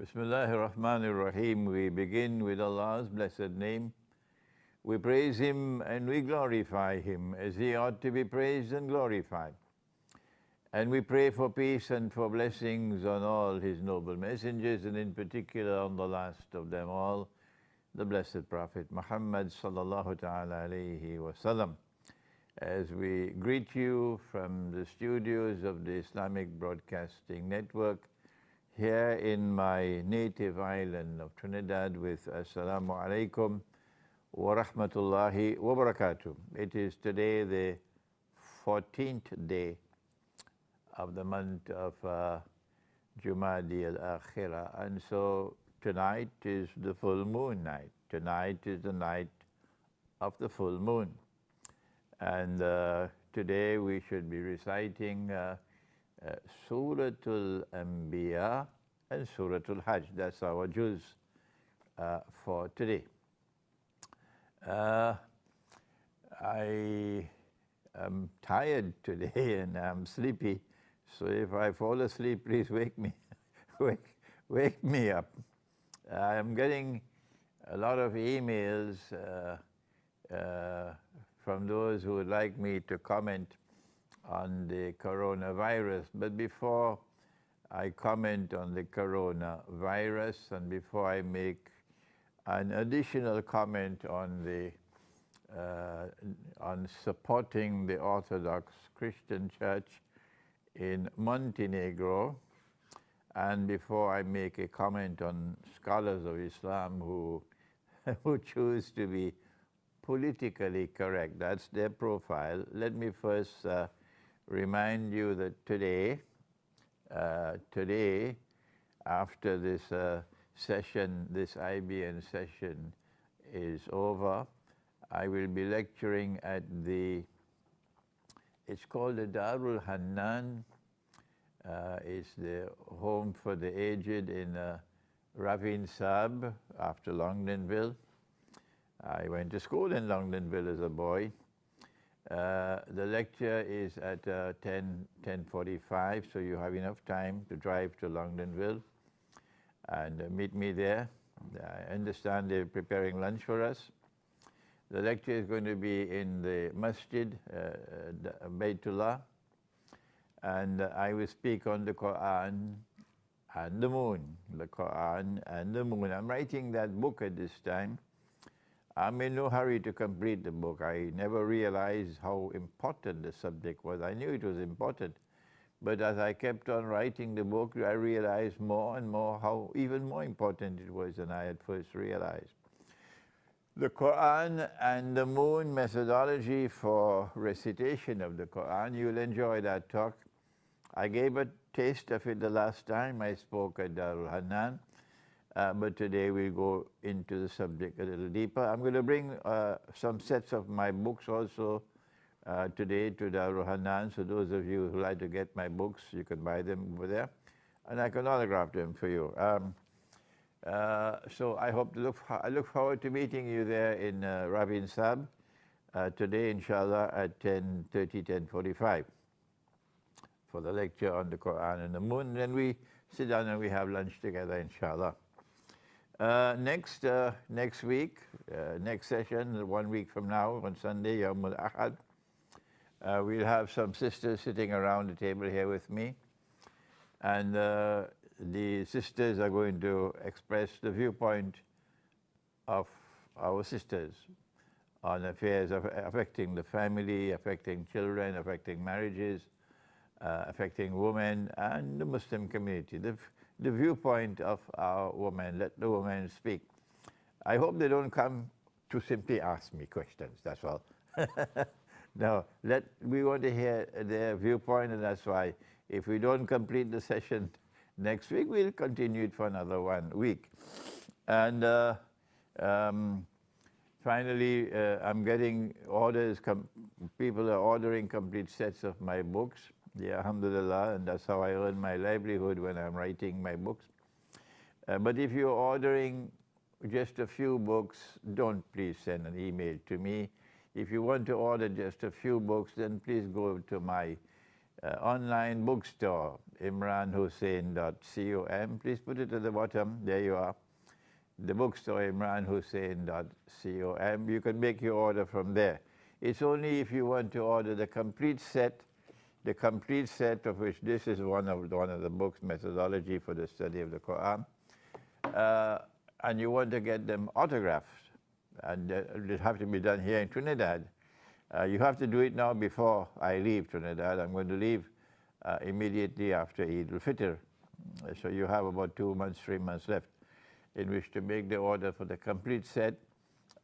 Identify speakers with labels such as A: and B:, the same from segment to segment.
A: Bismillahir-Rahmanir-Rahim. We begin with Allah's blessed name. We praise Him and we glorify Him as He ought to be praised and glorified. And we pray for peace and for blessings on all His noble messengers, and in particular on the last of them all, the Blessed Prophet Muhammad sallallahu ta'ala alayhi wa sallam. As we greet you from the studios of the Islamic Broadcasting Network here in my native island of Trinidad with Assalamu alaikum wa rahmatullahi wa barakatuh. It is today the 14th day of the month of Jumadi al-Akhirah, and so tonight is the full moon night. Tonight is the night of the full moon. And today we should be reciting Suratul Anbiya and Suratul Hajj. That's our juz for today. I am tired today and I'm sleepy, so if I fall asleep, please wake me, wake me up. I am getting a lot of emails from those who would like me to comment on the coronavirus. But before I comment on the coronavirus and before I make an additional comment on the on supporting the Orthodox Christian Church in Montenegro, and before I make a comment on scholars of Islam who choose to be politically correct, that's their profile, let me first remind you that today, after this session, this IBN session is over, I will be lecturing at it's called the Darul Hannan. It's the home for the aged in Ravin Sab after Longdenville. I went to school in Longdenville as a boy. The lecture is at 10:45, so you have enough time to drive to Longdenville and meet me there. I understand they're preparing lunch for us. The lecture is going to be in the Masjid, Baytullah, and I will speak on the Quran and the moon. The Quran and the moon. I'm writing that book at this time. I'm in no hurry to complete the book. I never realized how important the subject was. I knew it was important, but as I kept on writing the book, I realized more and more how even more important it was than I had first realized. The Quran and the moon methodology for recitation of the Quran, you'll enjoy that talk. I gave a taste of it the last time I spoke at Darul Hannan. But today we'll go into the subject a little deeper. I'm going to bring some sets of my books also today to Darul Hannan. So those of you who like to get my books, you can buy them over there, and I can autograph them for you. So I hope I look forward to meeting you there in Ravin Sab today, inshallah, at 10:30, 10:45 for the lecture on the Quran and the moon. Then we sit down and we have lunch together, inshallah. Next week, next session, 1 week from now, on Sunday, Yawm al-Ahad, we'll have some sisters sitting around the table here with me. And the sisters are going to express the viewpoint of our sisters on affairs affecting the family, affecting children, affecting marriages, affecting women and the Muslim community. The viewpoint of our women. Let the women speak. I hope they don't come to simply ask me questions, that's all. No, we want to hear their viewpoint, and that's why if we don't complete the session next week, we'll continue it for another 1 week. And finally, I'm getting orders, people are ordering complete sets of my books. Yeah, alhamdulillah, and that's how I earn my livelihood when I'm writing my books. But if you're ordering just a few books, don't please send an email to me. If you want to order just a few books, then please go to my online bookstore, imranhosein.com. Please put it at the bottom. There you are. The bookstore, imranhosein.com. You can make your order from there. It's only if you want to order the complete set of which this is one of the books, Methodology for the Study of the Quran, and you want to get them autographed, and it have to be done here in Trinidad. You have to do it now before I leave Trinidad. I'm going to leave immediately after Eid al-Fitr. So you have about 2 months, 3 months left in which to make the order for the complete set,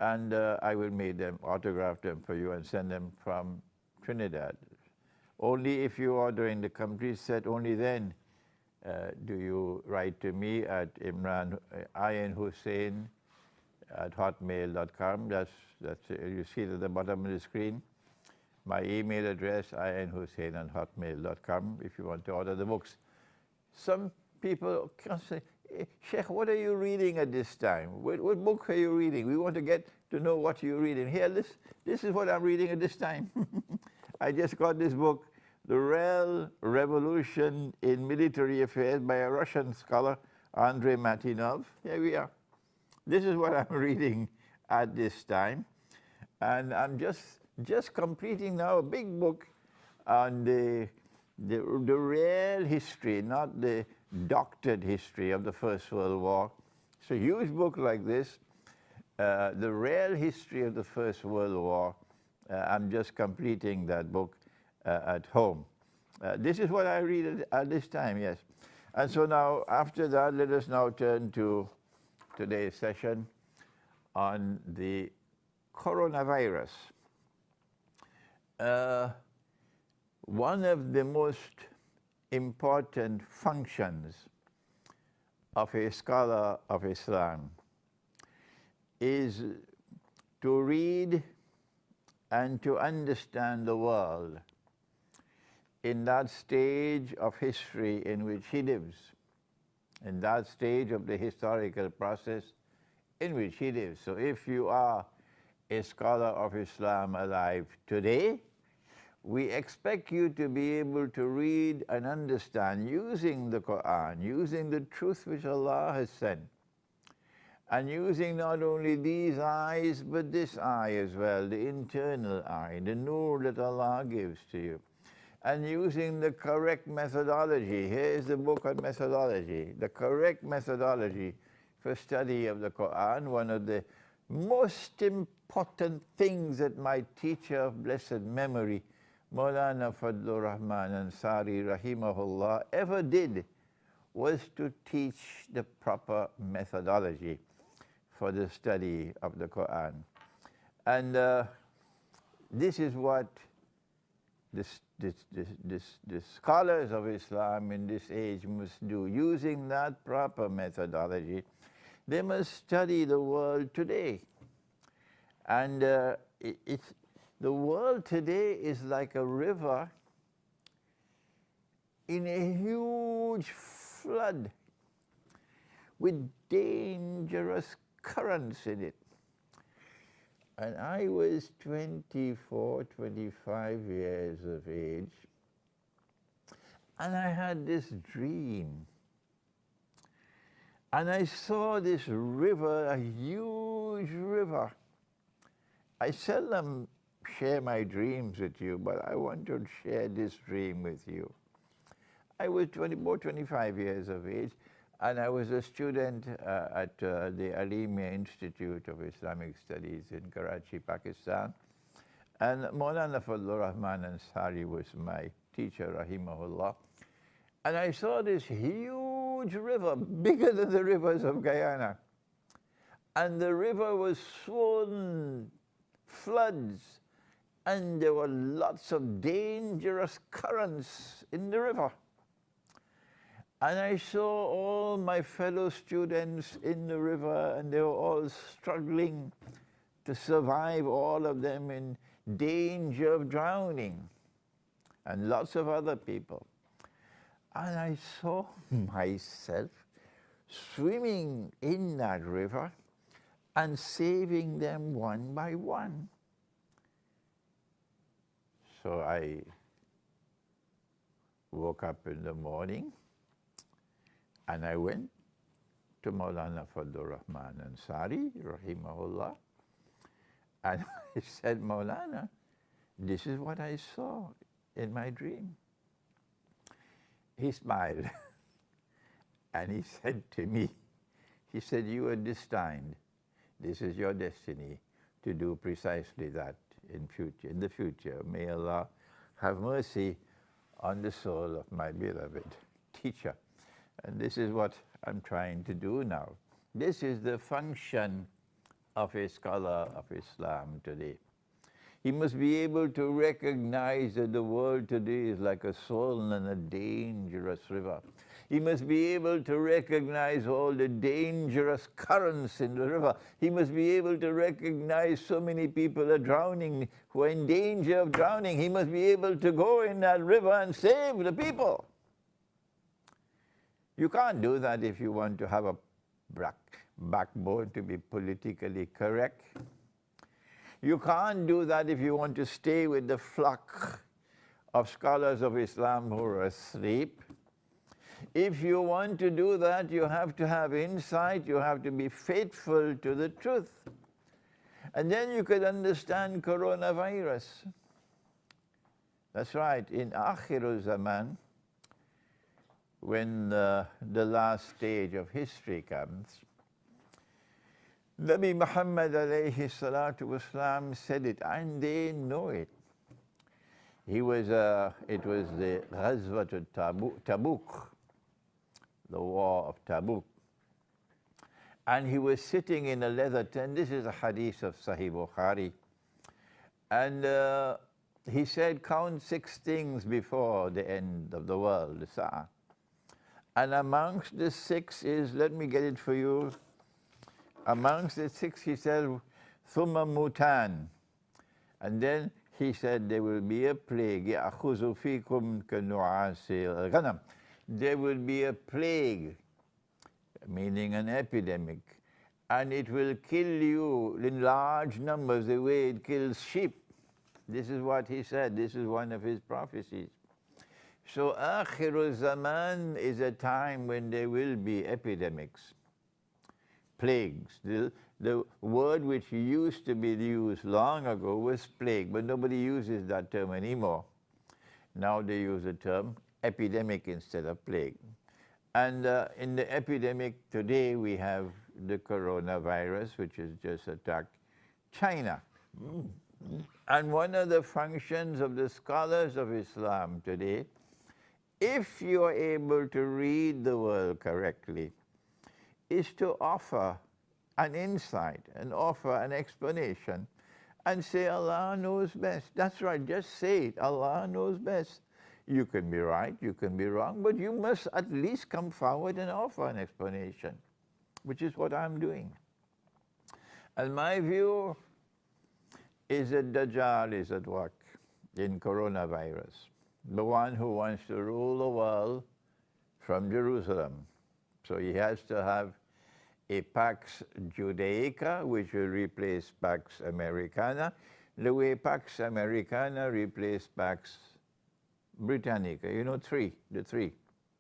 A: and I will make them, autograph them for you and send them from Trinidad. Only if you order in the complete set, only then do you write to me at imranhosein@hotmail.com. That's you see it at the bottom of the screen. My email address, inhosein@hotmail.com, if you want to order the books. Some people can say, Sheikh, what are you reading at this time? What book are you reading? We want to get to know what you're reading. Here, this is what I'm reading at this time. I just got this book, The Real Revolution in Military Affairs by a Russian scholar, Andrei Matinov. Here we are. This is what I'm reading at this time. And I'm just completing now a big book on the real history, not the doctored history of the First World War. It's a huge book like this, the real history of the First World War. I'm just completing that book at home. This is what I read at this time, yes. And so now, after that, let us now turn to today's session on the coronavirus. One of the most important functions of a scholar of Islam is to read and to understand the world in that stage of history in which he lives, in that stage of the historical process in which he lives. So if you are a scholar of Islam alive today, we expect you to be able to read and understand using the Quran, using the truth which Allah has sent, and using not only these eyes, but this eye as well, the internal eye, the nur that Allah gives to you, and using the correct methodology. Here is the book on methodology, the correct methodology for study of the Quran. One of the most important things that my teacher of blessed memory, Maulana Fadlur Rahman Ansari rahimahullah, ever did was to teach the proper methodology for the study of the Quran. And this is what the scholars of Islam in this age must do. Using that proper methodology, they must study the world today. And the world today is like a river in a huge flood with dangerous currents in it. And I was 24, 25 years of age, and I had this dream. And I saw this river, a huge river. I seldom share my dreams with you, but I want to share this dream with you. I was about 25 years of age, and I was a student at the Alimia Institute of Islamic Studies in Karachi, Pakistan. And Maulana Fadlur Rahman Ansari was my teacher, rahimahullah. And I saw this huge river, bigger than the rivers of Guyana. And the river was swollen, floods, and there were lots of dangerous currents in the river. And I saw all my fellow students in the river, and they were all struggling to survive, all of them in danger of drowning, and lots of other people. And I saw myself swimming in that river and saving them one by one. So I woke up in the morning and I went to Maulana Fadlur Rahman Ansari, rahimahullah, and I said, Maulana, this is what I saw in my dream. He smiled and he said to me, he said, you are destined. This is your destiny to do precisely that in the future. May Allah have mercy on the soul of my beloved teacher. And this is what I'm trying to do now. This is the function of a scholar of Islam today. He must be able to recognize that the world today is like a soul in a dangerous river. He must be able to recognize all the dangerous currents in the river. He must be able to recognize so many people are drowning, who are in danger of drowning. He must be able to go in that river and save the people. You can't do that if you want to have a backbone to be politically correct. You can't do that if you want to stay with the flock of scholars of Islam who are asleep. If you want to do that, you have to have insight, you have to be faithful to the truth. And then you could understand coronavirus. That's right, in Akhirul Zaman, when the last stage of history comes, Nabi Muhammad alayhi salatu wasalam said it, and they know it. It was the Ghazwat Tabuk, the war of Tabuk. And he was sitting in a leather tent. This is a hadith of Sahih Bukhari. And he said, count 6 things before the end of the world, the Sa'ah. And amongst the 6 is, let me get it for you. Amongst the 6, he said, Thumma mutan. And then he said, there will be a plague. يَأْخُذُ فِيكُمْ كَنُعَاسِ الْغَنَمِ. There will be a plague, meaning an epidemic, and it will kill you in large numbers the way it kills sheep. This is what he said. This is one of his prophecies. So Akhirul Zaman is a time when there will be epidemics, plagues. The word which used to be used long ago was plague, but nobody uses that term anymore. Now they use the term epidemic instead of plague. And in the epidemic today, we have the coronavirus, which has just attacked China. And one of the functions of the scholars of Islam today, if you are able to read the world correctly, is to offer an insight and offer an explanation and say, Allah knows best. That's right, just say it, Allah knows best. You can be right, you can be wrong, but you must at least come forward and offer an explanation, which is what I'm doing. And my view is that Dajjal is at work in coronavirus, the one who wants to rule the world from Jerusalem. So he has to have a Pax Judaica, which will replace Pax Americana, the way Pax Americana replaced Pax Britannica. You know, the three.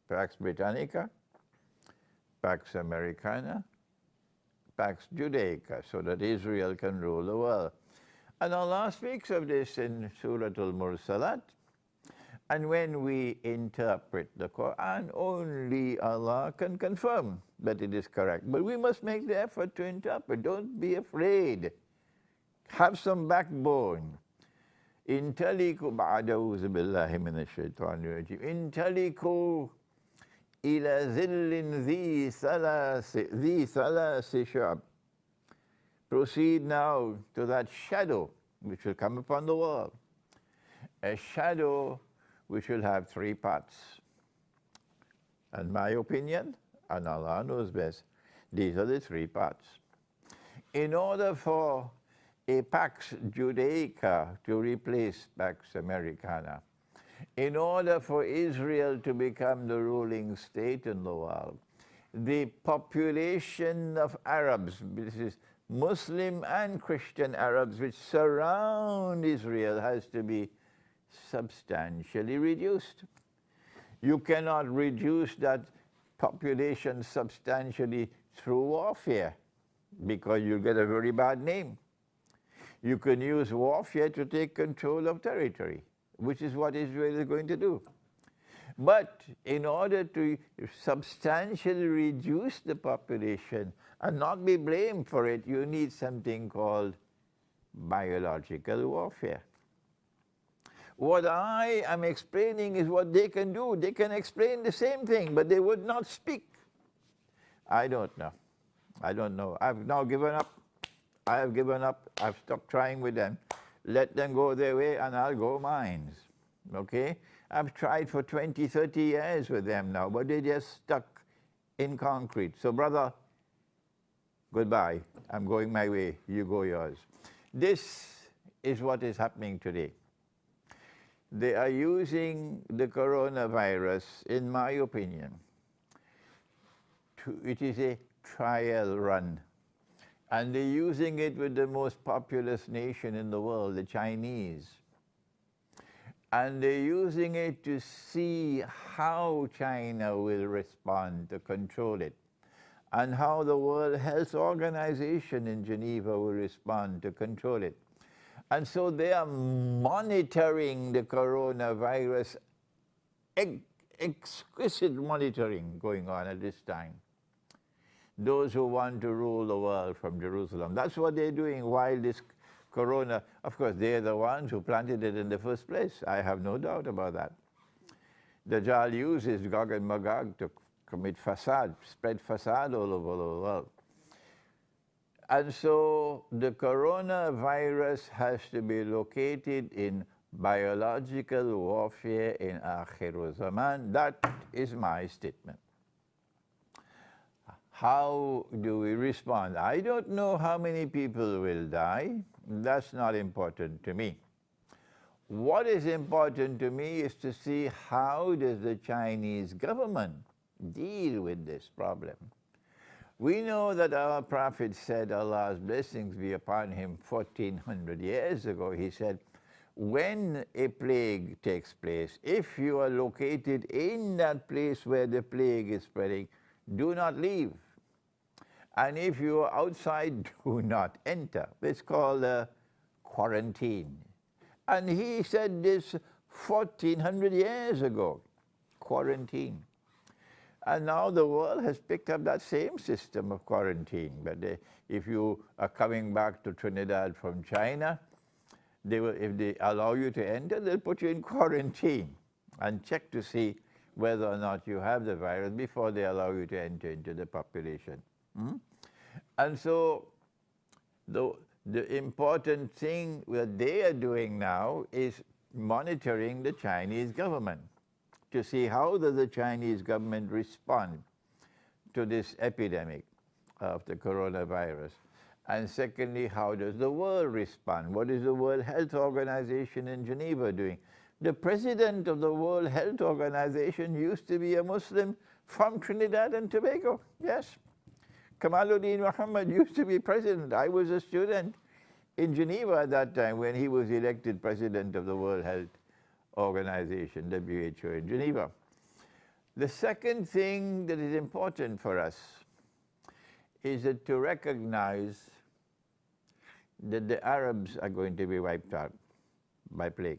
A: Pax Britannica, Pax Americana, Pax Judaica, so that Israel can rule the world. And Allah speaks of this in Surah Al-Mursalat. And when we interpret the Quran, only Allah can confirm that it is correct. But we must make the effort to interpret. Don't be afraid. Have some backbone. Intaliku ba'adawuzu billahi minash shaitani rajim. Intaliku ila zillin dhi thalasi shab. Proceed now to that shadow which will come upon the world. A shadow which will have 3 parts. And my opinion, and Allah knows best, these are the 3 parts. In order for a Pax Judaica to replace Pax Americana, in order for Israel to become the ruling state in the world, the population of Arabs, this is Muslim and Christian Arabs, which surround Israel, has to be substantially reduced. You cannot reduce that population substantially through warfare because you'll get a very bad name. You can use warfare to take control of territory, which is what Israel is going to do. But in order to substantially reduce the population and not be blamed for it, you need something called biological warfare. What I am explaining is what they can do. They can explain the same thing, but they would not speak. I don't know. I don't know. I've now given up. I have given up. I've stopped trying with them. Let them go their way and I'll go mine. Okay? I've tried for 20, 30 years with them now, but they're just stuck in concrete. So brother, goodbye. I'm going my way. You go yours. This is what is happening today. They are using the coronavirus, in my opinion, it is a trial run. And they're using it with the most populous nation in the world, the Chinese. And they're using it to see how China will respond to control it, and how the World Health Organization in Geneva will respond to control it. And so they are monitoring the coronavirus, exquisite monitoring going on at this time. Those who want to rule the world from Jerusalem. That's what they're doing while this corona, of course, they're the ones who planted it in the first place. I have no doubt about that. Dajjal uses Gog and Magog to commit facade, spread facade all over the world. And so the coronavirus has to be located in biological warfare in Akhir Zaman. That is my statement. How do we respond? I don't know how many people will die. That's not important to me. What is important to me is to see how does the Chinese government deal with this problem. We know that our Prophet said, Allah's blessings be upon him 1400 years ago. He said, when a plague takes place, if you are located in that place where the plague is spreading, do not leave. And if you are outside, do not enter. It's called quarantine. And he said this 1400 years ago, quarantine. And now the world has picked up that same system of quarantine. But if you are coming back to Trinidad from China, if they allow you to enter, they'll put you in quarantine and check to see whether or not you have the virus before they allow you to enter into the population. And so the important thing that they are doing now is monitoring the Chinese government to see how does the Chinese government respond to this epidemic of the coronavirus. And secondly, how does the world respond? What is the World Health Organization in Geneva doing? The president of the World Health Organization used to be a Muslim from Trinidad and Tobago. Yes. Kamaluddin Muhammad used to be president. I was a student in Geneva at that time when he was elected president of the World Health Organization, WHO, in Geneva. The second thing that is important for us is that to recognize that the Arabs are going to be wiped out by plague.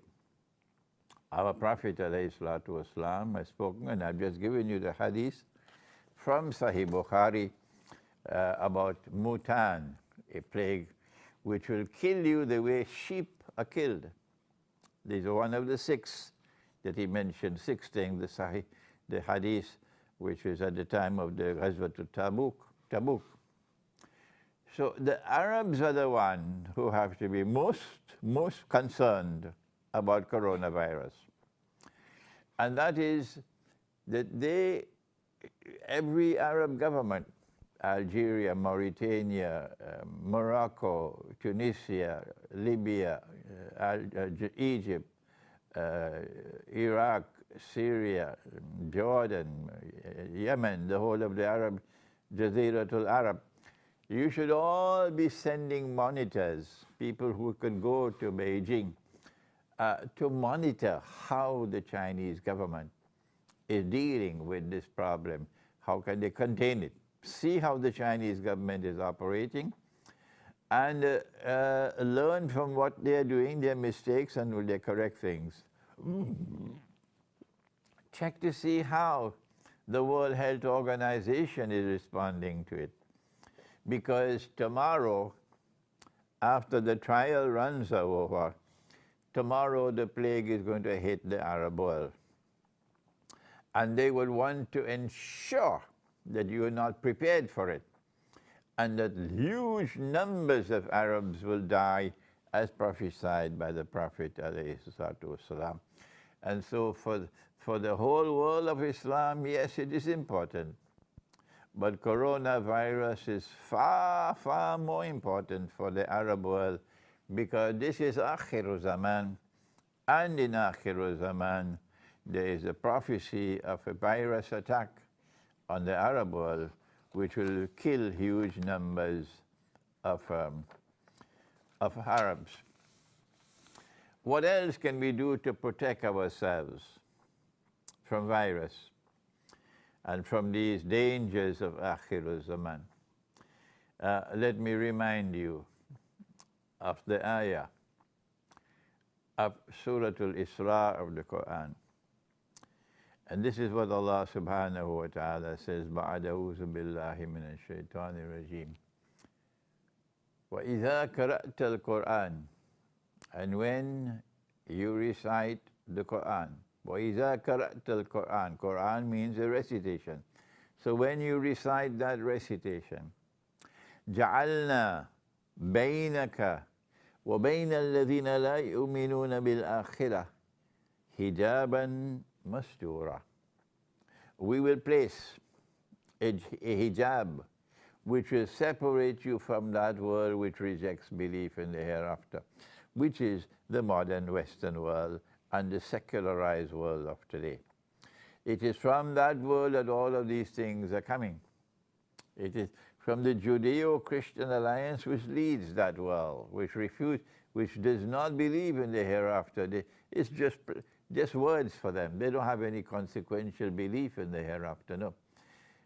A: Our Prophet ﷺ has spoken, and I've just given you the hadith from Sahih Bukhari about Mutan, a plague which will kill you the way sheep are killed. These are one of the six that he mentioned, six things, the hadith, which is at the time of the Ghazwat Tabuk. So the Arabs are the ones who have to be most concerned about coronavirus. And that is that every Arab government, Algeria, Mauritania, Morocco, Tunisia, Libya, Egypt, Iraq, Syria, Jordan, Yemen, the whole of the Arab, Jaziratul Arab, you should all be sending monitors, people who can go to Beijing, to monitor how the Chinese government is dealing with this problem. How can they contain it? See how the Chinese government is operating, and learn from what they are doing, their mistakes, and will they correct things. Check to see how the World Health Organization is responding to it. Because tomorrow, after the trial runs are over, tomorrow the plague is going to hit the Arab world. And they will want to ensure that you are not prepared for it, and that huge numbers of Arabs will die as prophesied by the Prophet ﷺ. And so for the whole world of Islam, yes, it is important. But coronavirus is far, far more important for the Arab world, because this is Akhiru Zaman, and in Akhiru Zaman there is a prophecy of a virus attack on the Arab world which will kill huge numbers of Arabs. What else can we do to protect ourselves from virus and from these dangers of Akhir Zaman? Let me remind you of the ayah of Surah Al-Isra of the Quran. And this is what Allah subhanahu wa ta'ala says, بَعْدَ أَعُوذُ بِاللَّهِ مِنَ الشَّيْطَانِ الرَّجِيمِ وَإِذَا قَرَأْتَ الْقُرْآنَ, and when you recite the Quran. وَإِذَا قَرَأْتَ الْقُرْآنَ, Quran means a recitation. So when you recite that recitation, جَعَلْنَا بَيْنَكَ وَبَيْنَ الَّذِينَ لَا يُؤْمِنُونَ بِالْآخِرَةِ حِجَابًا مَسْتُورًا. We will place a hijab which will separate you from that world which rejects belief in the hereafter, which is the modern Western world and the secularized world of today. It is from that world that all of these things are coming. It is from the Judeo-Christian alliance which leads that world, which does not believe in the hereafter. It's just words for them. They don't have any consequential belief in the hereafter, no.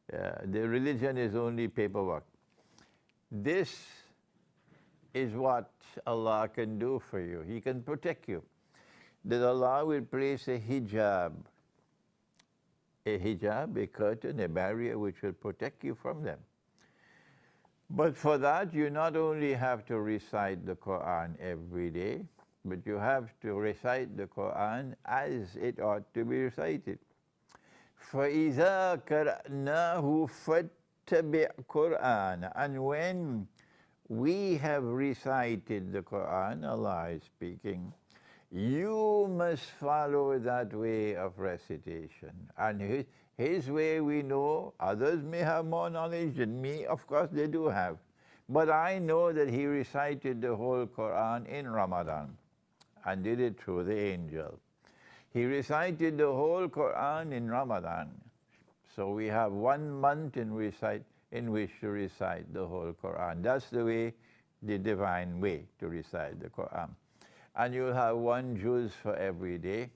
A: The religion is only paperwork. This is what Allah can do for you. He can protect you. That Allah will place a hijab, a curtain, a barrier which will protect you from them. But for that, you not only have to recite the Quran every day, but you have to recite the Quran as it ought to be recited. فَإِذَا قَرَأْنَاهُ فَاتَّبِعْ قُرْآنَ. And when we have recited the Quran, Allah is speaking, you must follow that way of recitation. And his way we know. Others may have more knowledge than me. Of course they do have. But I know that he recited the whole Quran in Ramadan and did it through the angel. He recited the whole Quran in Ramadan. So we have 1 month in which to recite the whole Quran. That's the way, the divine way to recite the Quran. And you'll have 1 juz for every day.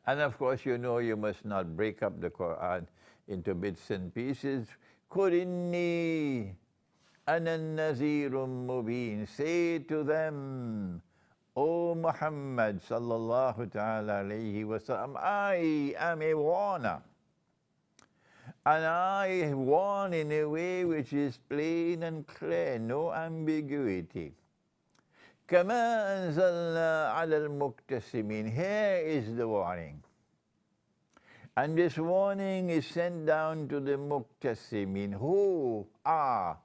A: And of course, you know you must not break up the Quran into bits and pieces. قُلْ إِنِّي أَنَا النَّذِيرٌ مُبِينٌ. Say to them, O Muhammad sallallahu ta'ala alayhi wa sallam, I am a warner. And I warn in a way which is plain and clear, no ambiguity. كَمَا أَنزَلْنَا عَلَى الْمُقْتَسِمِينَ. Here is the warning. And this warning is sent down to the muqtasimin. Who are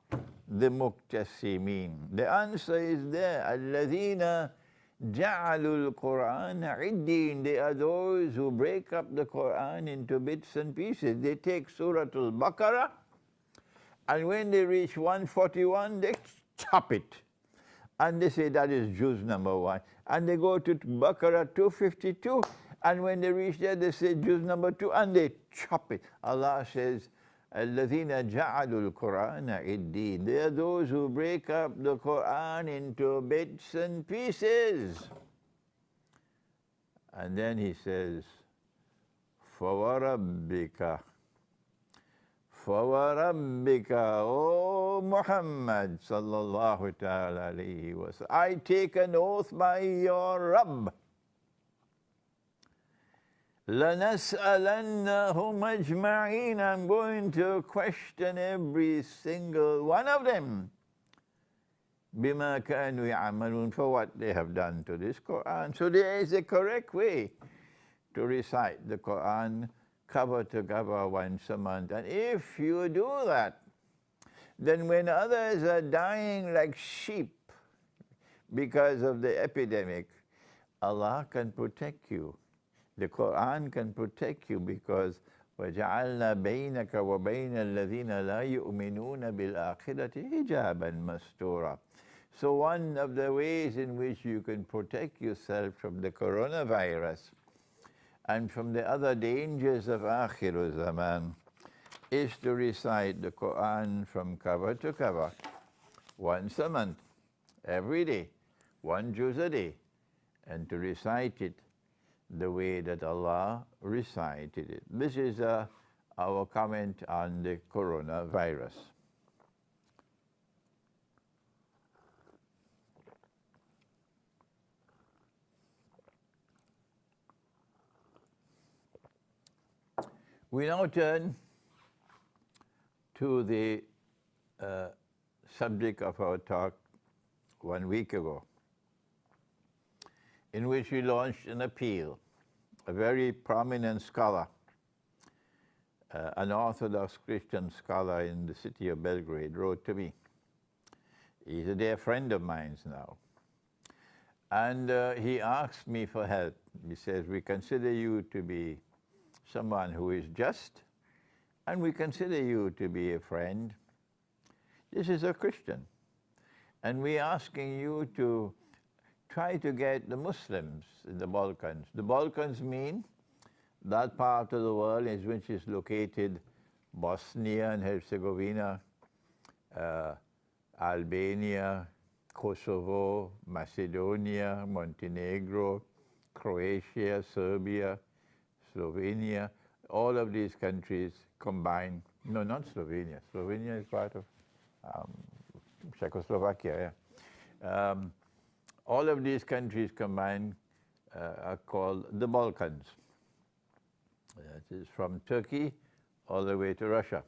A: the muqtasimin? The answer is there. الَّذِينَ جَعَلُوا الْقُرْآنَ عِدِّينَ. They are those who break up the Quran into bits and pieces. They take Surah Al-Baqarah, and when they reach 141, they chop it. And they say that is juz number 1. And they go to Baqarah 252, and when they reach there, they say juz number 2, and they chop it. Allah says, الَّذِينَ جَعَلُوا الْقُرْآنَ عِدِّينَ. They are those who break up the Quran into bits and pieces. And then he says, فَوَرَبِّكَ فَوَرَبِّكَ O Muhammad sallallahu ta'ala alayhi wa sallam, I take an oath by your Rabb, لَنَسْأَلَنَّهُمْ أَجْمَعِينَ, I'm going to question every single one of them, بِمَا كَانُوا يَعْمَلُونَ, for what they have done to this Quran. So there is a correct way to recite the Quran cover to cover once a month. And if you do that, then when others are dying like sheep because of the epidemic, Allah can protect you. The Quran can protect you, because وَجَعَلْنَا بَيْنَكَ وَبَيْنَ الَّذِينَ لَا يُؤْمِنُونَ بِالْآخِرَةِ حِجَابًا مَسْتُورًا. So one of the ways in which you can protect yourself from the coronavirus and from the other dangers of Akhir Zaman is to recite the Quran from cover to cover once a month, every day, one juz a day, and to recite it the way that Allah recited it. This is our comment on the coronavirus. We now turn to the subject of our talk 1 week ago, in which we launched an appeal. A very prominent scholar, an Orthodox Christian scholar in the city of Belgrade, wrote to me. He's a dear friend of mine now. And he asked me for help. He says, we consider you to be someone who is just, and we consider you to be a friend. This is a Christian. And we're asking you to try to get the Muslims in the Balkans. The Balkans mean that part of the world in which is located Bosnia and Herzegovina, Albania, Kosovo, Macedonia, Montenegro, Croatia, Serbia, Slovenia, all of these countries combined. No, not Slovenia. Slovenia is part of Czechoslovakia, yeah. All of these countries combined are called the Balkans. That is from Turkey all the way to Russia.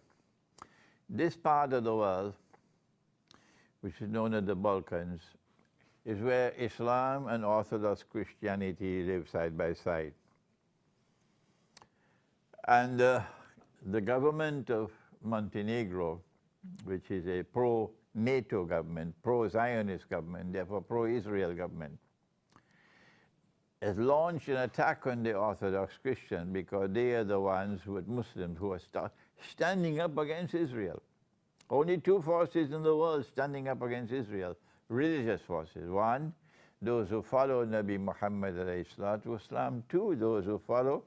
A: This part of the world, which is known as the Balkans, is where Islam and Orthodox Christianity live side by side. And the government of Montenegro, which is a pro-NATO government, pro-Zionist government, therefore pro-Israel government, has launched an attack on the Orthodox Christians because they are the ones who are Muslims who are standing up against Israel. Only two forces in the world standing up against Israel, religious forces. One, those who follow Nabi Muhammad alayhi salatu wasalam. Two, those who follow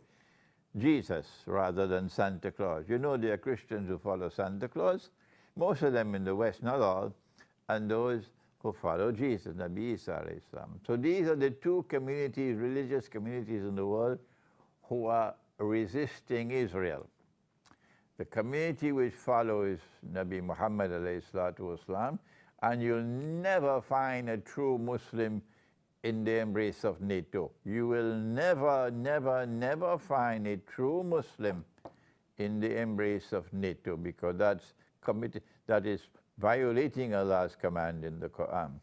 A: Jesus rather than Santa Claus. You know there are Christians who follow Santa Claus, most of them in the West, not all, and those who follow Jesus, Nabi Isa alayhi salam. So these are the two communities, religious communities in the world who are resisting Israel. The community which follows Nabi Muhammad alayhi salatu wasalam, and you'll never find a true Muslim in the embrace of NATO. You will never, never, never find a true Muslim in the embrace of NATO, because that is violating Allah's command in the Quran.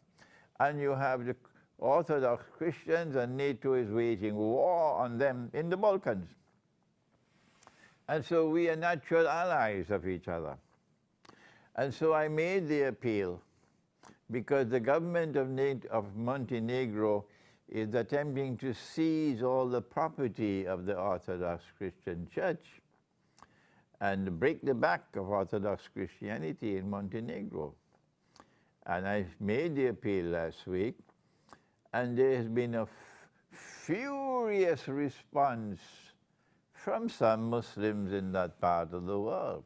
A: And you have the Orthodox Christians, and NATO is waging war on them in the Balkans. And so we are natural allies of each other. And so I made the appeal, because the government of Montenegro is attempting to seize all the property of the Orthodox Christian Church and break the back of Orthodox Christianity in Montenegro. And I made the appeal last week, and there has been a furious response from some Muslims in that part of the world.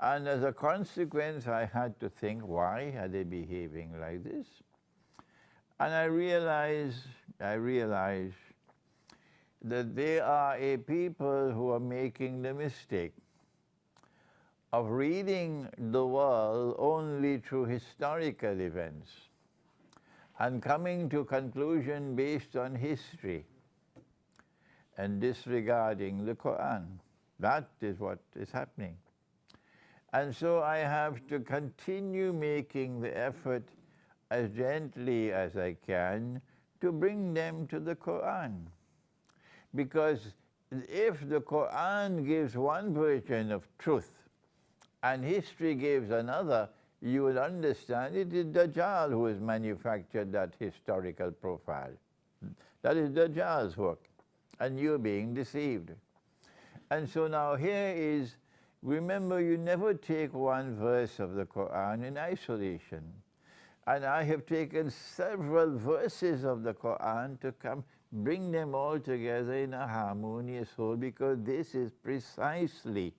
A: And as a consequence, I had to think, why are they behaving like this? And I realized that they are a people who are making the mistake of reading the world only through historical events and coming to conclusion based on history and disregarding the Quran. That is what is happening. And so I have to continue making the effort as gently as I can to bring them to the Quran. Because if the Quran gives one version of truth and history gives another, you will understand it is Dajjal who has manufactured that historical profile. That is Dajjal's work, and you're being deceived. And so now here is, remember, you never take one verse of the Quran in isolation. And I have taken several verses of the Quran to bring them all together in a harmonious whole, because this is precisely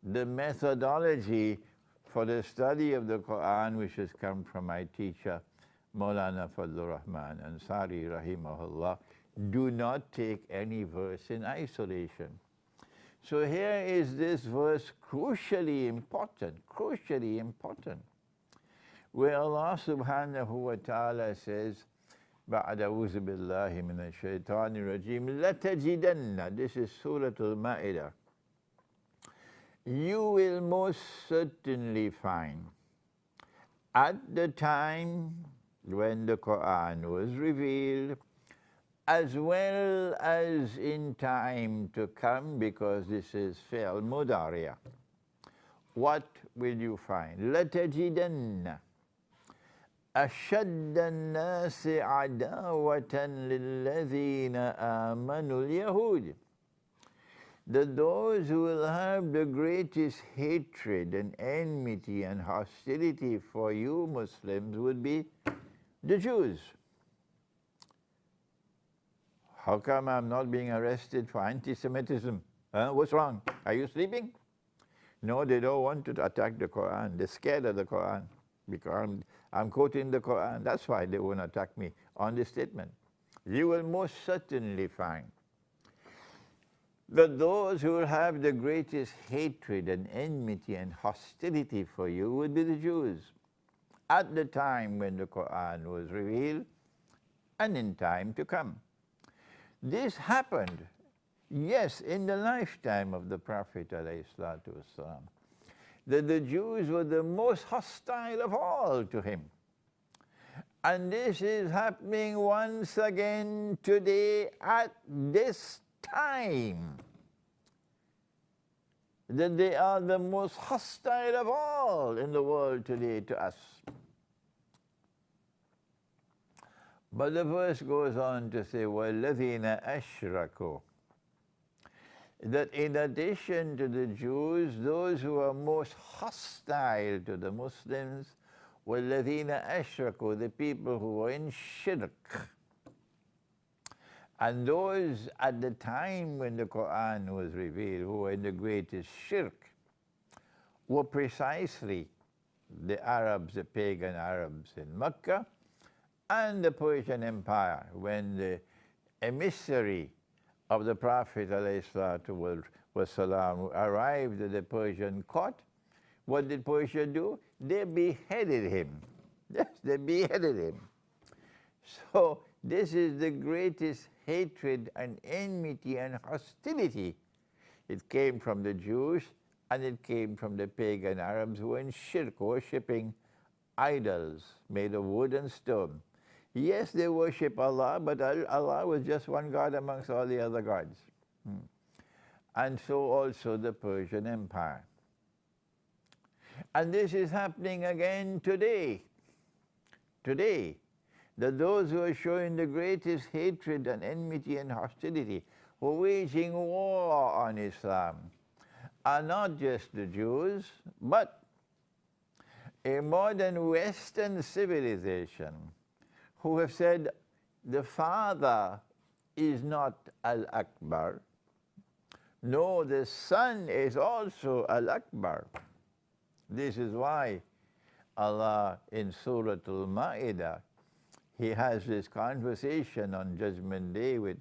A: the methodology for the study of the Quran which has come from my teacher, Maulana Fadlur Rahman Ansari rahimahullah. Do not take any verse in isolation. So here is this verse crucially important, where Allah subhanahu wa ta'ala says, بعد أعوذ بالله من الشيطان الرجيم لتجدن, this is Surah Al-Ma'idah, you will most certainly find at the time when the Quran was revealed, as well as in time to come, because this is fi'l mudariya. What will you find? لَتَجِدَنَّ أَشَدَّ النَّاسِ عَدَاوَةً لِلَّذِينَ آمَنُوا الْيَهُودِ. That those who will have the greatest hatred and enmity and hostility for you Muslims would be the Jews. How come I'm not being arrested for anti-Semitism? What's wrong? Are you sleeping? No, they don't want to attack the Quran. They're scared of the Quran because I'm quoting the Quran. That's why they won't attack me on this statement. You will most certainly find that those who will have the greatest hatred and enmity and hostility for you would be the Jews at the time when the Quran was revealed and in time to come. This happened, yes, in the lifetime of the Prophet ﷺ, that the Jews were the most hostile of all to him. And this is happening once again today at this time, that they are the most hostile of all in the world today to us. But the verse goes on to say, وَالَّذِينَ أَشْرَكُوا, that in addition to the Jews, those who are most hostile to the Muslims, وَالَّذِينَ أَشْرَكُوا, the people who are in shirk. And those at the time when the Quran was revealed, who were in the greatest shirk, were precisely the Arabs, the pagan Arabs in Mecca, and the Persian Empire. When the emissary of the Prophet ﷺ arrived at the Persian court, what did Persia do? They beheaded him. Yes, they beheaded him. So this is the greatest hatred and enmity and hostility. It came from the Jews and it came from the pagan Arabs who were in shirk, worshipping idols made of wood and stone. Yes, they worship Allah, but Allah was just one God amongst all the other gods. And so also the Persian Empire. And this is happening again today. Today, that those who are showing the greatest hatred and enmity and hostility, who are waging war on Islam, are not just the Jews, but a modern Western civilization who have said the Father is not Al-Akbar. No, the Son is also Al-Akbar. This is why Allah in Surah Al-Ma'idah, He has this conversation on Judgment Day with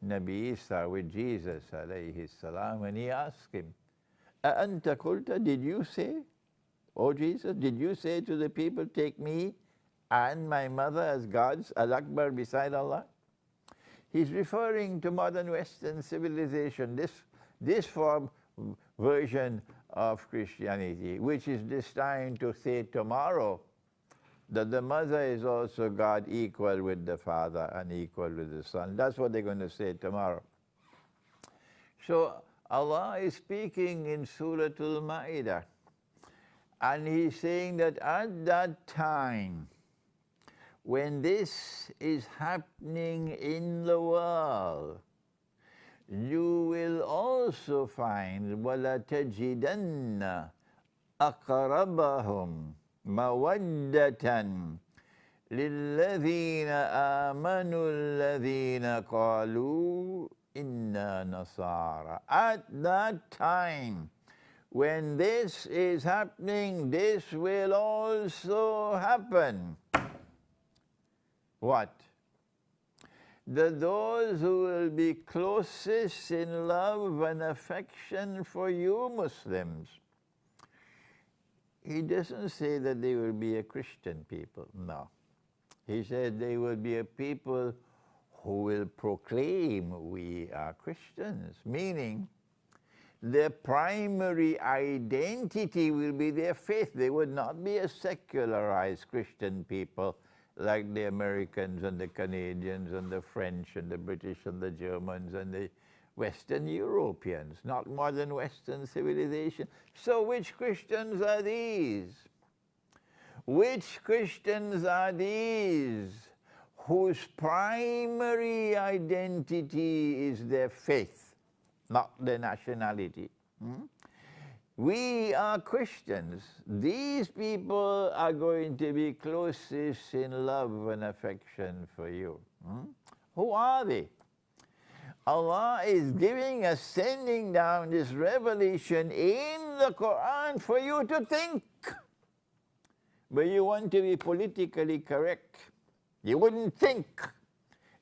A: Nabi Isa, with Jesus, alayhi salam, and he asked him, Anta qulta, did you say, O Jesus, did you say to the people, take me and my mother as gods, al-Akbar beside Allah? He's referring to modern Western civilization, this version of Christianity, which is destined to say tomorrow that the mother is also God, equal with the Father and equal with the Son. That's what they're going to say tomorrow. So Allah is speaking in Surah Al-Ma'idah, and He's saying that at that time, when this is happening in the world, you will also find وَلَتَجِدَنَّ أَقْرَبَهُمْ مَوَدَّةً لِلَّذِينَ آمَنُوا الَّذِينَ قَالُوا إِنَّا نَصَارَى. At that time, when this is happening, this will also happen. What? That those who will be closest in love and affection for you Muslims, he doesn't say that they will be a Christian people, no. He said they will be a people who will proclaim we are Christians, meaning their primary identity will be their faith. They would not be a secularized Christian people like the Americans and the Canadians and the French and the British and the Germans and the Western Europeans, not modern Western civilization. So which Christians are these? Which Christians are these whose primary identity is their faith, not their nationality? We are Christians. These people are going to be closest in love and affection for you. Who are they? Allah is giving us, sending down this revelation in the Quran for you to think. But you want to be politically correct. You wouldn't think.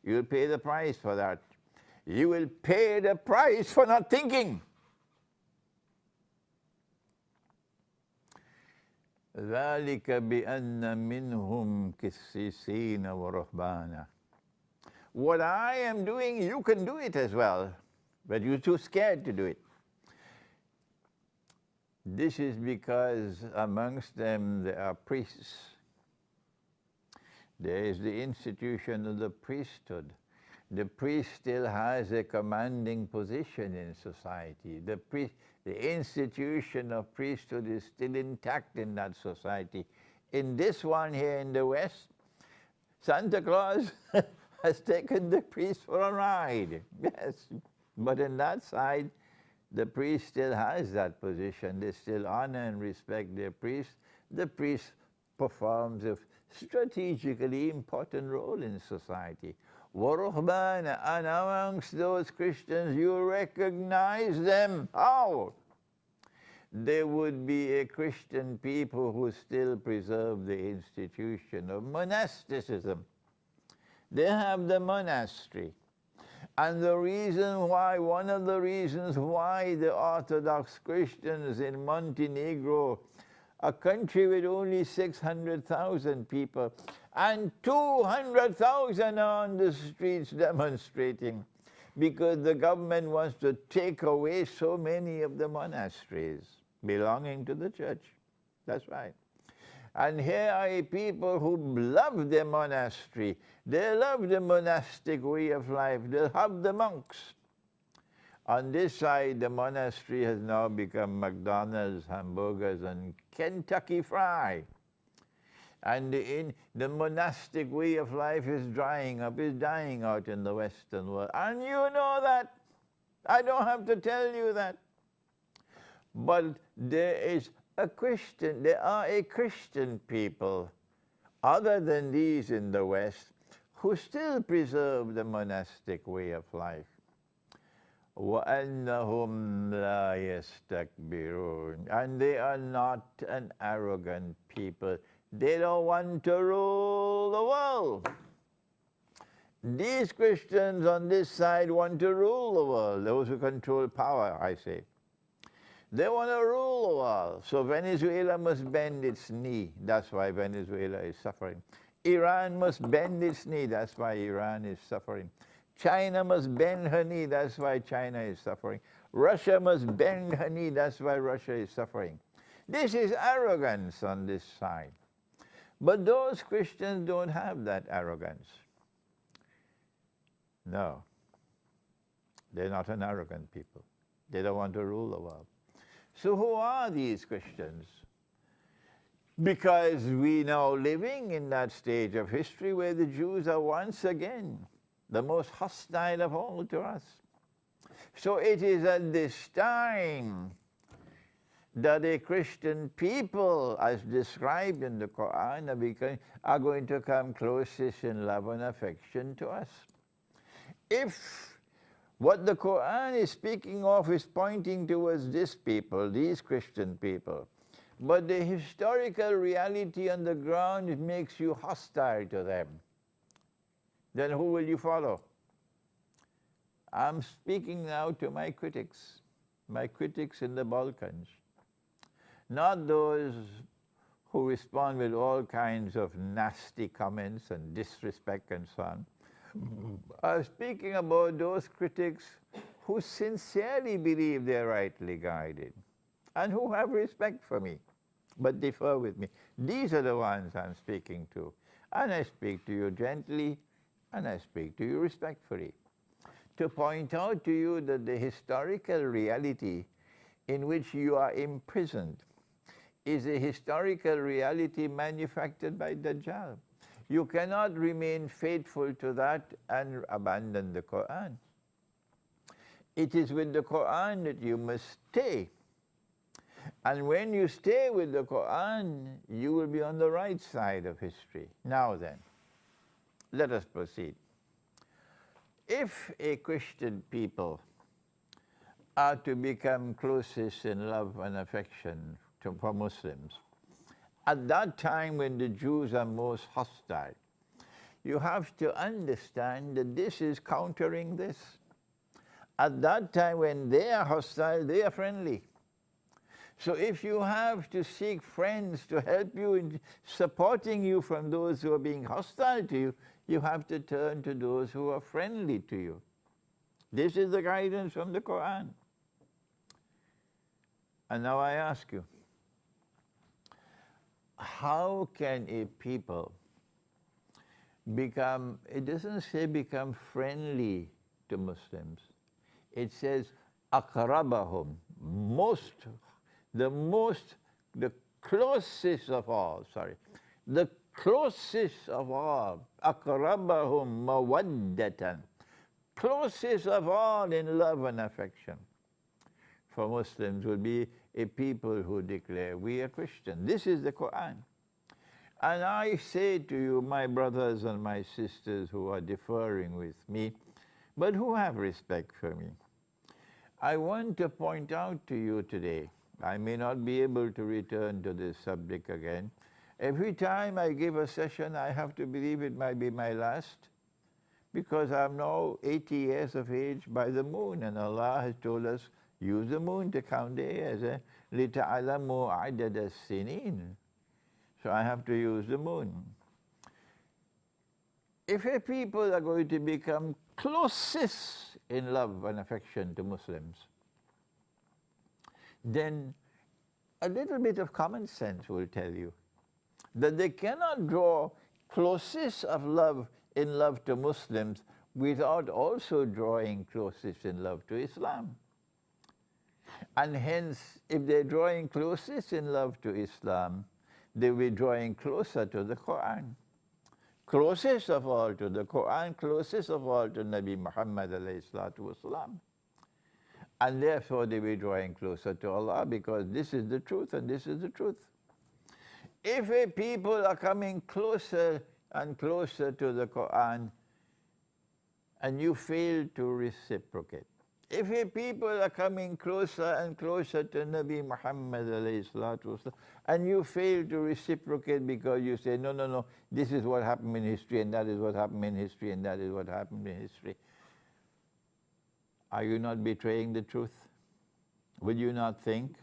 A: You'll pay the price for that. You will pay the price for not thinking. ذَلِكَ بِأَنَّ مِنْهُمْ كِسِّسِينَ وَرُهْبَانًا. What I am doing, you can do it as well, but you're too scared to do it. This is because amongst them there are priests. There is the institution of the priesthood. The priest still has a commanding position in society. The institution of priesthood is still intact in that society. In this one here in the West, Santa Claus has taken the priest for a ride. Yes, but in that side, the priest still has that position. They still honor and respect their priest. The priest performs a strategically important role in society. وَرُهْبَانًا, and amongst those Christians, you recognize them. How? There would be a Christian people who still preserve the institution of monasticism. They have the monastery. And the reason why, one of the reasons why the Orthodox Christians in Montenegro, a country with only 600,000 people, and 200,000 are on the streets demonstrating, because the government wants to take away so many of the monasteries belonging to the church. That's right. And here are people who love their monastery. They love the monastic way of life. They have the monks. On this side, the monastery has now become McDonald's, hamburgers, and Kentucky Fried. And the monastic way of life is drying up, is dying out in the Western world. And you know that. I don't have to tell you that. But there are a Christian people, other than these in the West, who still preserve the monastic way of life. وَأَنَّهُمْ لَا يَسْتَكْبِرُونَ. And they are not an arrogant people. They don't want to rule the world. These Christians on this side want to rule the world, those who control power, I say. They want to rule the world. So Venezuela must bend its knee. That's why Venezuela is suffering. Iran must bend its knee. That's why Iran is suffering. China must bend her knee. That's why China is suffering. Russia must bend her knee. That's why Russia is suffering. This is arrogance on this side. But those Christians don't have that arrogance. No. They're not an arrogant people. They don't want to rule the world. So who are these Christians? Because we now living in that stage of history where the Jews are once again the most hostile of all to us. So it is at this time that a Christian people, as described in the Quran, are going to come closest in love and affection to us. If what the Quran is speaking of is pointing towards this people, these Christian people, but the historical reality on the ground makes you hostile to them, then who will you follow? I'm speaking now to my critics in the Balkans, not those who respond with all kinds of nasty comments and disrespect and so on. I'm speaking about those critics who sincerely believe they're rightly guided and who have respect for me, but differ with me. These are the ones I'm speaking to. And I speak to you gently, and I speak to you respectfully, to point out to you that the historical reality in which you are imprisoned is a historical reality manufactured by Dajjal. You cannot remain faithful to that and abandon the Quran. It is with the Quran that you must stay. And when you stay with the Quran, you will be on the right side of history. Now then, let us proceed. If a Christian people are to become closest in love and affection for Muslims, at that time when the Jews are most hostile, you have to understand that this is countering this. At that time when they are hostile, they are friendly. So if you have to seek friends to help you in supporting you from those who are being hostile to you, you have to turn to those who are friendly to you. This is the guidance from the Quran. And now I ask you, how can a people become, it doesn't say become friendly to Muslims. It says aqrabahum, the closest of all, the closest of all, aqrabahum mawaddatan, closest of all in love and affection for Muslims would be a people who declare, we are Christian. This is the Quran. And I say to you, my brothers and my sisters who are differing with me, but who have respect for me, I want to point out to you today, I may not be able to return to this subject again. Every time I give a session, I have to believe it might be my last, because I'm now 80 years of age by the moon, and Allah has told us, use the moon to count the years. لِتَعْلَمُوا عَدَدَ السِّنِينَ. So I have to use the moon. If a people are going to become closest in love and affection to Muslims, then a little bit of common sense will tell you that they cannot draw closest of love in love to Muslims without also drawing closest in love to Islam. And hence, if they're drawing closest in love to Islam, they'll be drawing closer to the Quran. Closest of all to the Quran, closest of all to Nabi Muhammad alayhi salatu wasalam. And therefore they'll be drawing closer to Allah, because this is the truth and this is the truth. If a people are coming closer and closer to the Quran and you fail to reciprocate, If your people are coming closer and closer to Nabi Muhammad alayhi salatu wasalam, and you fail to reciprocate because you say, no, no, no, this is what happened in history, and that is what happened in history, and that is what happened in history, are you not betraying the truth? Will you not think?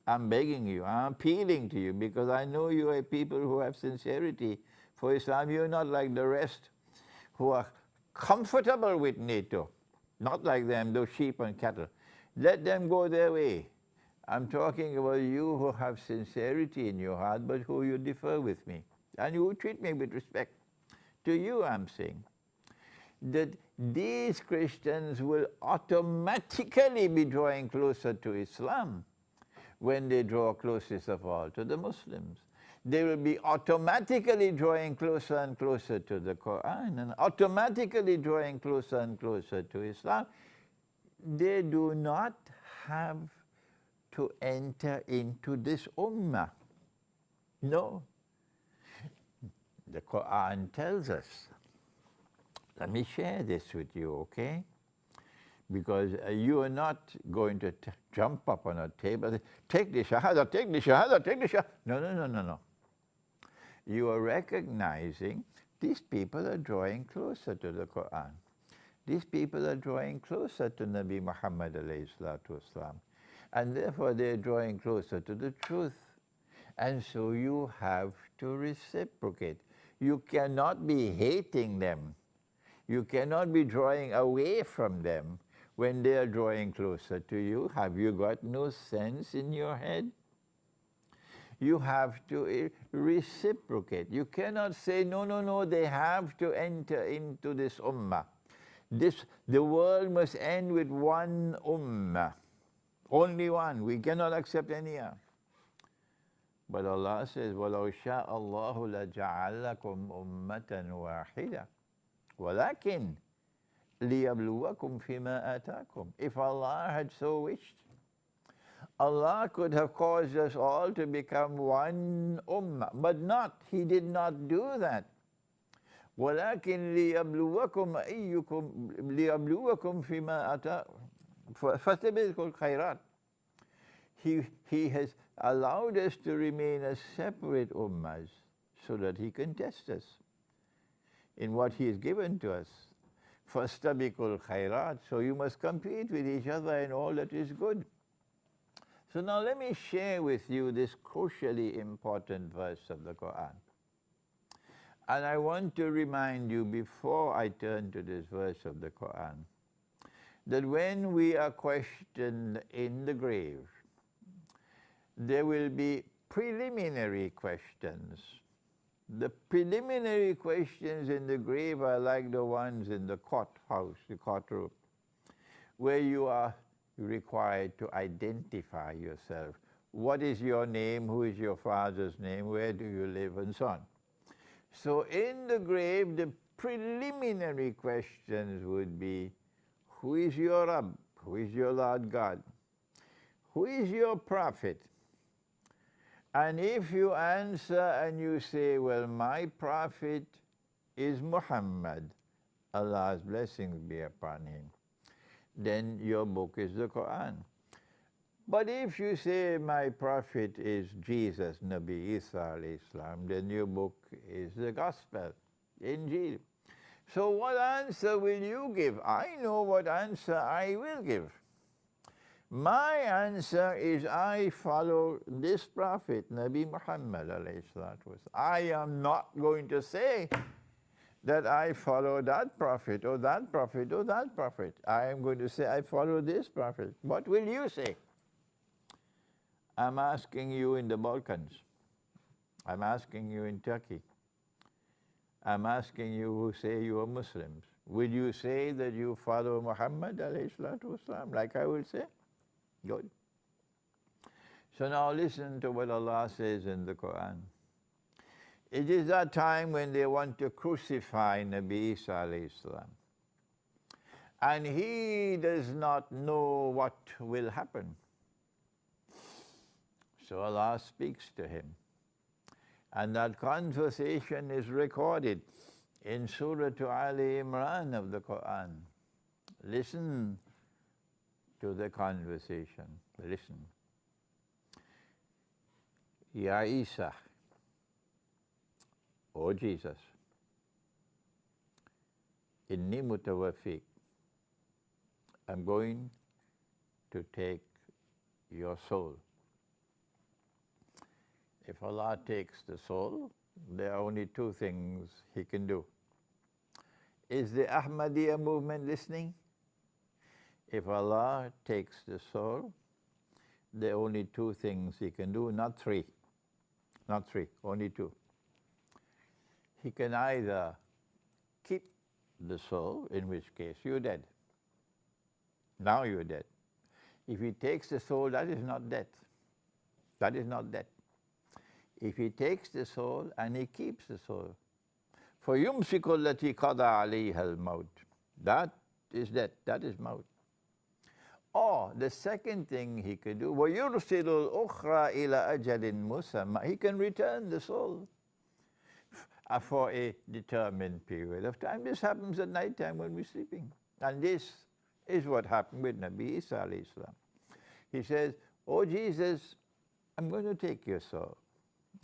A: I'm begging you, I'm appealing to you, because I know you are people who have sincerity for Islam. You're not like the rest who are comfortable with NATO. Not like them, those sheep and cattle. Let them go their way. I'm talking about you who have sincerity in your heart, but who you differ with me, and you treat me with respect. To you I'm saying that these Christians will automatically be drawing closer to Islam when they draw closest of all to the Muslims. They will be automatically drawing closer and closer to the Quran, and automatically drawing closer and closer to Islam. They do not have to enter into this ummah. No. The Quran tells us. Let me share this with you, okay? Because you are not going to jump up on a table and say, take the shahada, take the shahada, take the shahada. No, no, no, no, no. You are recognizing these people are drawing closer to the Quran. These people are drawing closer to Nabi Muhammad alayhi salatu wasalam. And therefore they are drawing closer to the truth. And so you have to reciprocate. You cannot be hating them. You cannot be drawing away from them when they are drawing closer to you. Have you got no sense in your head? You have to reciprocate. You cannot say, no, no, no, they have to enter into this ummah. The world must end with one ummah. Only one. We cannot accept any other. But Allah says, وَلَوْ شَاءَ اللَّهُ لَجَعَلَكُمْ أُمَّةً وَاحِدَةً وَلَكِنْ لِيَبْلُوَكُمْ فِي مَا آتَاكُمْ. If Allah had so wished, Allah could have caused us all to become one ummah, but not. He did not do that. وَلَكِنْ لِيَبْلُوَكُمْ فِي مَا آتَاكُمْ فَاسْتَبِقُوا الْخَيْرَاتِ. He has allowed us to remain as separate ummahs so that He can test us in what He has given to us. فَاسْتَبِقُوا الْخَيْرَاتِ. So you must compete with each other in all that is good. So now let me share with you this crucially important verse of the Quran. And I want to remind you before I turn to this verse of the Quran, that when we are questioned in the grave, there will be preliminary questions. The preliminary questions in the grave are like the ones in the courthouse, the courtroom, where you are required to identify yourself. What is your name? Who is your father's name? Where do you live? And so on. So in the grave, the preliminary questions would be, who is your Rabb? Who is your Lord God? Who is your prophet? And if you answer and you say, well, my prophet is Muhammad, Allah's blessings be upon him, then your book is the Quran. But if you say, my prophet is Jesus, Nabi Isa alayhi salam, then your book is the Gospel, Injil. So what answer will you give? I know what answer I will give. My answer is I follow this prophet, Nabi Muhammad alayhi salatu wasalam. I am not going to say that I follow that prophet or that prophet or that prophet. I am going to say I follow this prophet. What will you say? I'm asking you in the Balkans. I'm asking you in Turkey. I'm asking you who say you are Muslims. Will you say that you follow Muhammad alayhi salatu wasalam, like I will say? Good. So now listen to what Allah says in the Quran. It is that time when they want to crucify Nabi Isa alayhi salam. And he does not know what will happen. So Allah speaks to him. And that conversation is recorded in Surah Ali Imran of the Quran. Listen to the conversation. Listen. Ya Isa, O Jesus, inni mutawaffik, I'm going to take your soul. If Allah takes the soul, there are only two things He can do. Is the Ahmadiyya movement listening? If Allah takes the soul, there are only two things He can do, not three. Not three, only two. He can either keep the soul, in which case you're dead. Now you're dead. If He takes the soul, that is not death. That is not death. If He takes the soul and He keeps the soul, فَيُمْسِكُ الَّتِي قَضَى عَلَيْهَا الْمَوْتِ, that is death, that is maut. Or the second thing He could do, وَيُرْسِلُ الْأُخْرَى إِلَى أَجَلٍ مُسَمًّى, He can return the soul for a determined period of time. This happens at night time when we're sleeping. And this is what happened with Nabi Isa alayhi salam. He says, "Oh Jesus, I'm going to take your soul."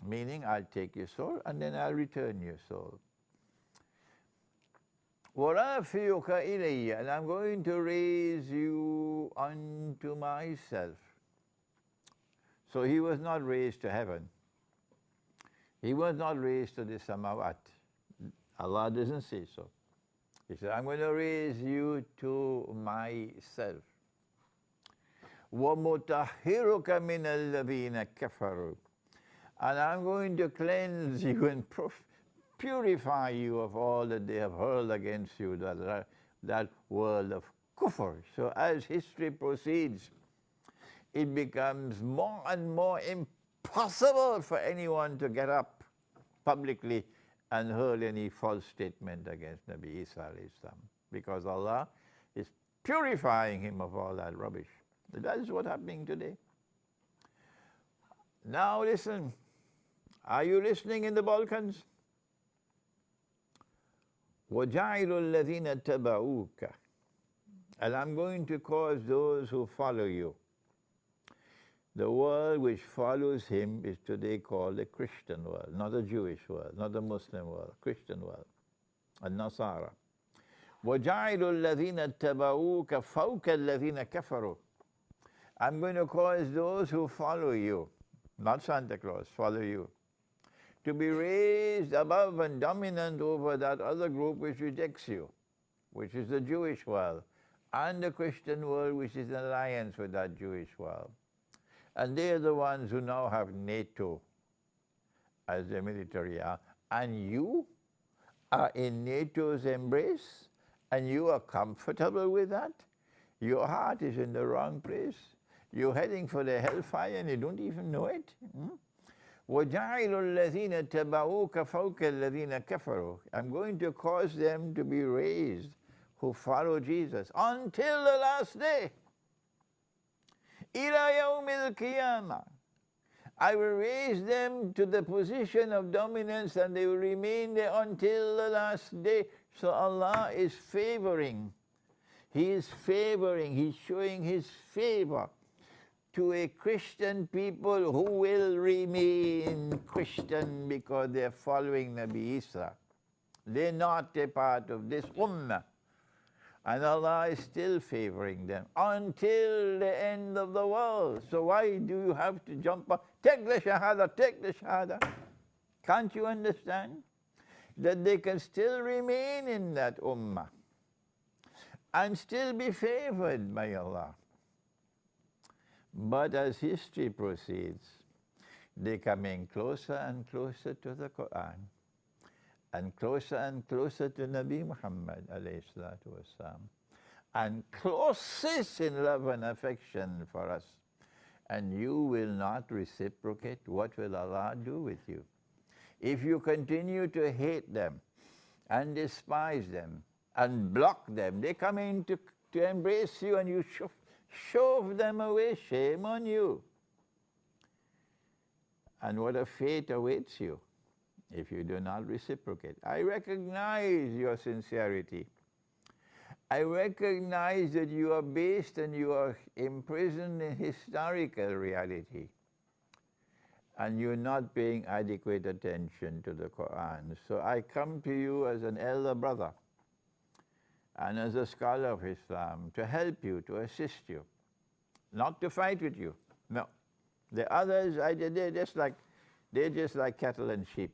A: Meaning, I'll take your soul and then I'll return your soul. وَرَافِيُكَ إِلَيَّ, and I'm going to raise you unto myself. So He was not raised to heaven. He was not raised to the samawat. Allah doesn't say so. He said, I'm going to raise you to myself. وَمُطَهِّرُكَ مِنَ الَّذِينَ كَفَرُوا, and I'm going to cleanse you and purify you of all that they have hurled against you, that world of kufr. So as history proceeds, it becomes more and more impossible for anyone to get up publicly and hurl any false statement against Nabi Isa alayhi salam, because Allah is purifying him of all that rubbish. That is what's happening today. Now listen, are you listening in the Balkans? وَجَعِلُ الَّذِينَ اتَّبَعُوكَ, and I'm going to cause those who follow you. The world which follows him is today called the Christian world, not the Jewish world, not the Muslim world, Christian world, al-Nasara. وَجَعِلُ الَّذِينَ اتَّبَعُوكَ فَوْقَ الَّذِينَ كَفَرُوا, I'm going to cause those who follow you, not Santa Claus, follow you, to be raised above and dominant over that other group which rejects you, which is the Jewish world, and the Christian world which is in alliance with that Jewish world. And they are the ones who now have NATO as their military arm. And you are in NATO's embrace, and you are comfortable with that? Your heart is in the wrong place. You're heading for the hellfire and you don't even know it. وَجَعِلُ الَّذِينَ اتَّبَعُوكَ فَوْقَ الَّذِينَ كَفَرُوا, I'm going to cause them to be raised who follow Jesus until the last day. إِلَى يَوْمِ الْقِيَامَةِ, I will raise them to the position of dominance and they will remain there until the last day. So Allah is favoring. He is favoring, He's showing His favor to a Christian people who will remain Christian because they're following Nabi Isa. They're not a part of this ummah. And Allah is still favoring them until the end of the world. So why do you have to jump up? Take the shahada, take the shahada. Can't you understand that they can still remain in that ummah and still be favored by Allah? But as history proceeds, they come in closer and closer to the Quran, and closer to Nabi Muhammad alayhi salatu wasalam, and closest in love and affection for us. And you will not reciprocate. What will Allah do with you? If you continue to hate them and despise them and block them, they come in to embrace you and you shove them away. Shame on you. And what a fate awaits you if you do not reciprocate. I recognize your sincerity I recognize that you are based and you are imprisoned in historical reality, and you're not paying adequate attention to the Quran. So I come to you as an elder brother and as a scholar of Islam to help you, to assist you, not to fight with you. No. The others, they're just like cattle and sheep.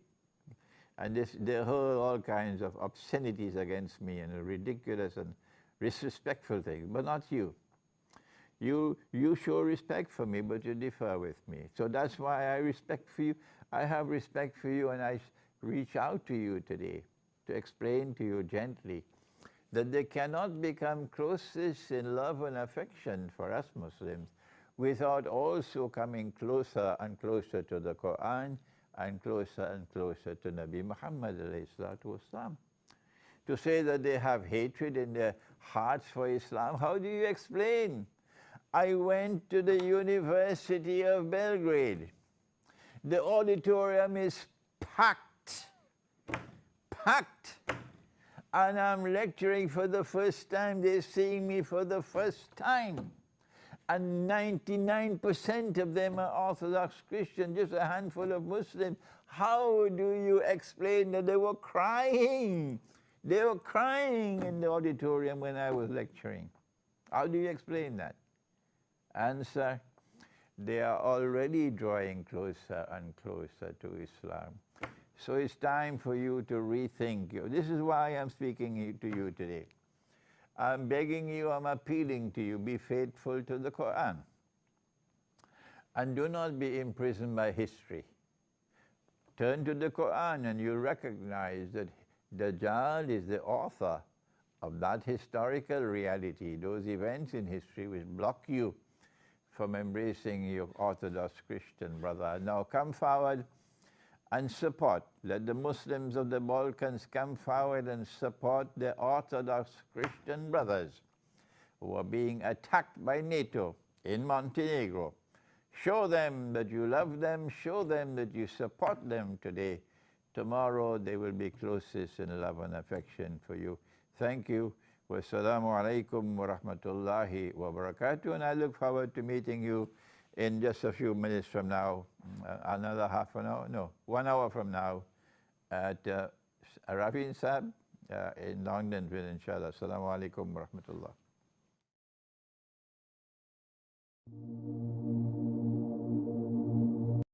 A: And they heard all kinds of obscenities against me and ridiculous and disrespectful things, but not you. You show respect for me, but you differ with me. So that's why I have respect for you, and I reach out to you today to explain to you gently that they cannot become closest in love and affection for us Muslims without also coming closer and closer to the Quran and closer to Nabi Muhammad alayhi salatu wasalam. To say that they have hatred in their hearts for Islam, how do you explain? I went to the University of Belgrade. The auditorium is packed, and I'm lecturing for the first time. They're seeing me for the first time. And 99% of them are Orthodox Christian, just a handful of Muslims. How do you explain that they were crying? They were crying in the auditorium when I was lecturing. How do you explain that? Answer, they are already drawing closer and closer to Islam. So it's time for you to rethink. This is why I'm speaking to you today. I'm begging you, I'm appealing to you, be faithful to the Quran. And do not be imprisoned by history. Turn to the Quran and you recognize that Dajjal is the author of that historical reality, those events in history which block you from embracing your Orthodox Christian brother. Now come forward and support. Let the Muslims of the Balkans come forward and support their Orthodox Christian brothers who are being attacked by NATO in Montenegro. Show them that you love them, show them that you support them today. Tomorrow they will be closest in love and affection for you. Thank you. Wassalamu alaikum wa rahmatullahi wa barakatuh. And I look forward to meeting you in just a few minutes from now, another half an hour, no, 1 hour from now at Ravin Sab in Longdenville, inshallah. Assalamu alaikum wa rahmatullah.